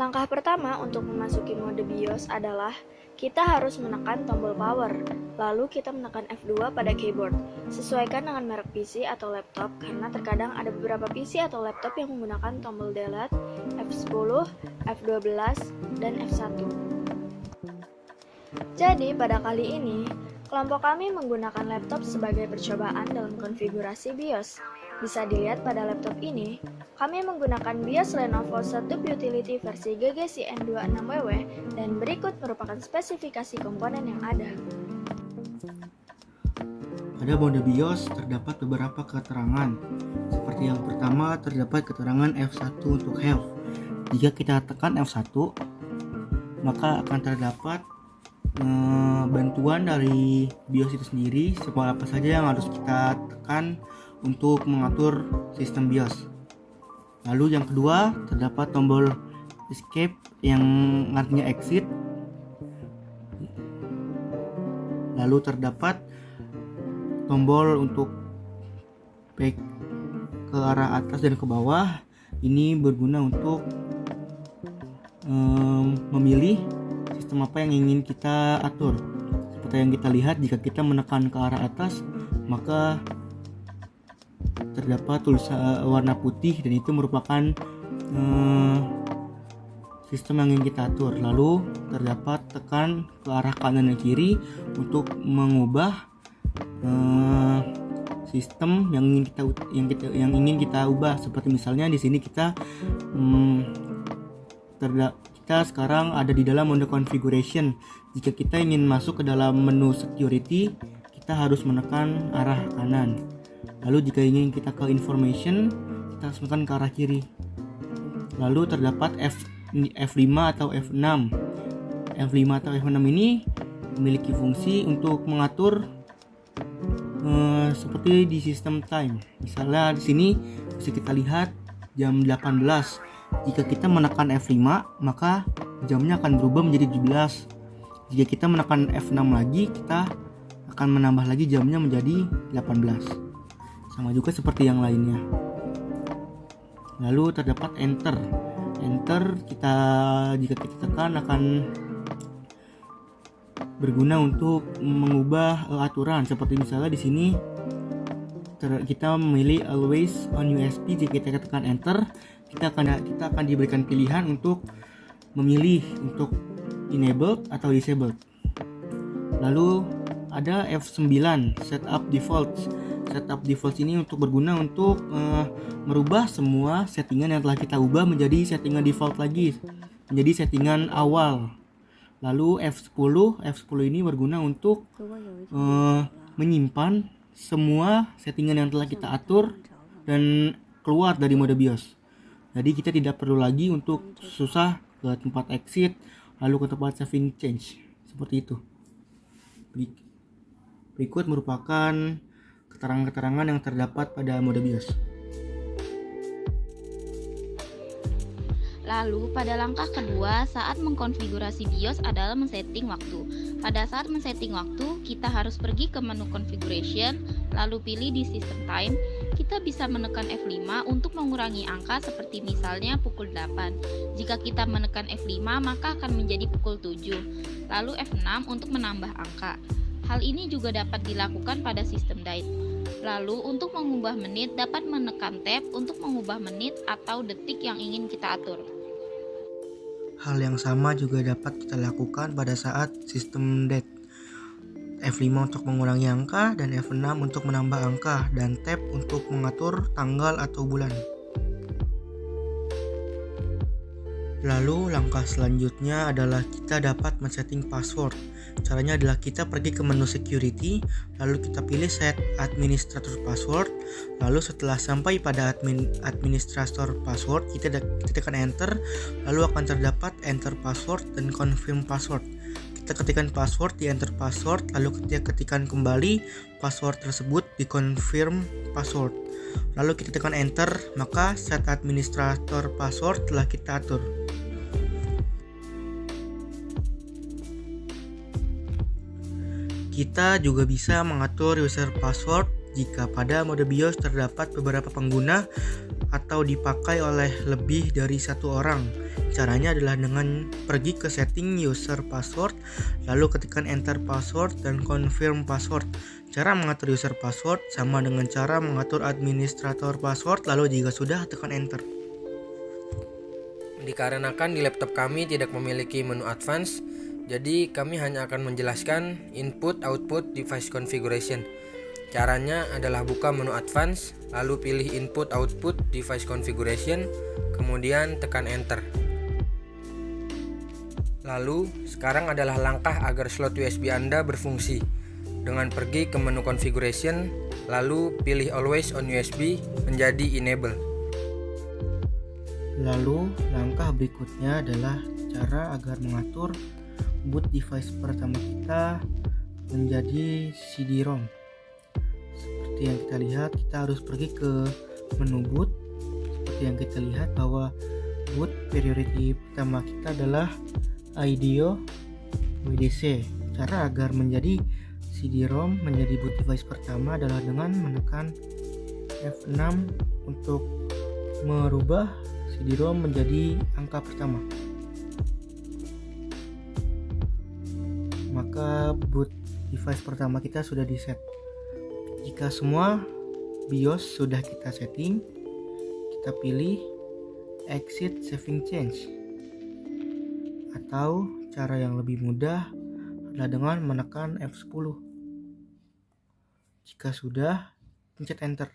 Langkah pertama untuk memasuki mode BIOS adalah kita harus menekan tombol power, lalu kita menekan F2 pada keyboard. Sesuaikan dengan merek PC atau laptop karena terkadang ada beberapa PC atau laptop yang menggunakan tombol delete, F10, F12, dan F1. Jadi pada kali ini, kelompok kami menggunakan laptop sebagai percobaan dalam konfigurasi BIOS. Bisa dilihat pada laptop ini, kami menggunakan BIOS Lenovo Stup Utility versi GGCN26WW dan berikut merupakan spesifikasi komponen yang ada. Pada mode BIOS terdapat beberapa keterangan. Seperti yang pertama, terdapat keterangan F1 untuk health. Jika kita tekan F1, maka akan terdapat bantuan dari BIOS itu sendiri, apa saja yang harus kita tekan untuk mengatur sistem BIOS. Lalu yang kedua, terdapat tombol escape yang artinya exit. Lalu terdapat tombol untuk back ke arah atas dan ke bawah. Ini berguna untuk memilih sistem apa yang ingin kita atur. Seperti yang kita lihat, jika kita menekan ke arah atas, maka terdapat tulisan warna putih dan itu merupakan sistem yang ingin kita atur. Lalu terdapat tekan ke arah kanan dan kiri untuk mengubah sistem yang ingin kita ubah. Seperti misalnya di sini kita sekarang ada di dalam mode configuration. Jika kita ingin masuk ke dalam menu security, kita harus menekan arah kanan. Lalu jika ingin kita ke information, kita harus menekan ke arah kiri. Lalu terdapat F5 atau F6. F5 atau F6 ini memiliki fungsi untuk mengatur seperti di sistem time. Misalnya di sini bisa kita lihat jam 18. Jika kita menekan F5, maka jamnya akan berubah menjadi 17. Jika kita menekan F6 lagi, kita akan menambah lagi jamnya menjadi 18. Sama juga seperti yang lainnya. Lalu terdapat enter. Enter jika kita tekan akan berguna untuk mengubah aturan. Seperti misalnya di sini kita memilih always on USB. Jika kita tekan enter, kita akan diberikan pilihan untuk memilih untuk enabled atau disabled. Lalu ada F9 setup defaults. Setup defaults ini berguna untuk merubah semua settingan yang telah kita ubah menjadi settingan default lagi, menjadi settingan awal. Lalu F10 ini berguna untuk menyimpan semua settingan yang telah kita atur dan keluar dari mode BIOS. Jadi kita tidak perlu lagi untuk susah ke tempat exit lalu ke tempat saving change seperti itu. Berikut merupakan keterangan-keterangan yang terdapat pada mode BIOS. Lalu pada langkah kedua saat mengkonfigurasi BIOS adalah men-setting waktu. Pada saat men-setting waktu, kita harus pergi ke menu configuration, lalu pilih di system time. Kita bisa menekan F5 untuk mengurangi angka seperti misalnya pukul 8. Jika kita menekan F5 maka akan menjadi pukul 7. Lalu F6 untuk menambah angka. Hal ini juga dapat dilakukan pada sistem date. Lalu untuk mengubah menit dapat menekan tab untuk mengubah menit atau detik yang ingin kita atur. Hal yang sama juga dapat kita lakukan pada saat sistem date. F5 untuk mengurangi angka dan F6 untuk menambah angka dan tab untuk mengatur tanggal atau bulan. Lalu langkah selanjutnya adalah kita dapat men-setting password. Caranya adalah kita pergi ke menu security, lalu kita pilih set administrator password. Lalu setelah sampai pada administrator password, kita tekan enter, lalu akan terdapat enter password dan confirm password. Kita ketikkan password di enter password, lalu kita ketikkan kembali password tersebut di confirm password. Lalu kita tekan enter, maka set administrator password telah kita atur. Kita juga bisa mengatur user password jika pada mode BIOS terdapat beberapa pengguna atau dipakai oleh lebih dari satu orang. Caranya adalah dengan pergi ke setting user password, lalu ketikkan enter password dan confirm password. Cara mengatur user password sama dengan cara mengatur administrator password, lalu jika sudah tekan enter. Dikarenakan di laptop kami tidak memiliki menu advance, jadi kami hanya akan menjelaskan input-output device configuration. Caranya adalah buka menu advance, lalu pilih input-output device configuration, kemudian tekan enter. Lalu, sekarang adalah langkah agar slot USB Anda berfungsi. Dengan pergi ke menu configuration, lalu pilih always on USB menjadi enable. Lalu, langkah berikutnya adalah cara agar mengatur boot device pertama kita menjadi CD-ROM. Seperti yang kita lihat, kita harus pergi ke menu boot. Seperti yang kita lihat bahwa boot priority pertama kita adalah IDEO WDC. Cara agar menjadi CD-ROM menjadi boot device pertama adalah dengan menekan F6 untuk merubah CD-ROM menjadi angka pertama. Maka boot device pertama kita sudah di set. Jika semua BIOS sudah kita setting, kita pilih exit saving change. Atau cara yang lebih mudah adalah dengan menekan F10. Jika sudah, pencet enter.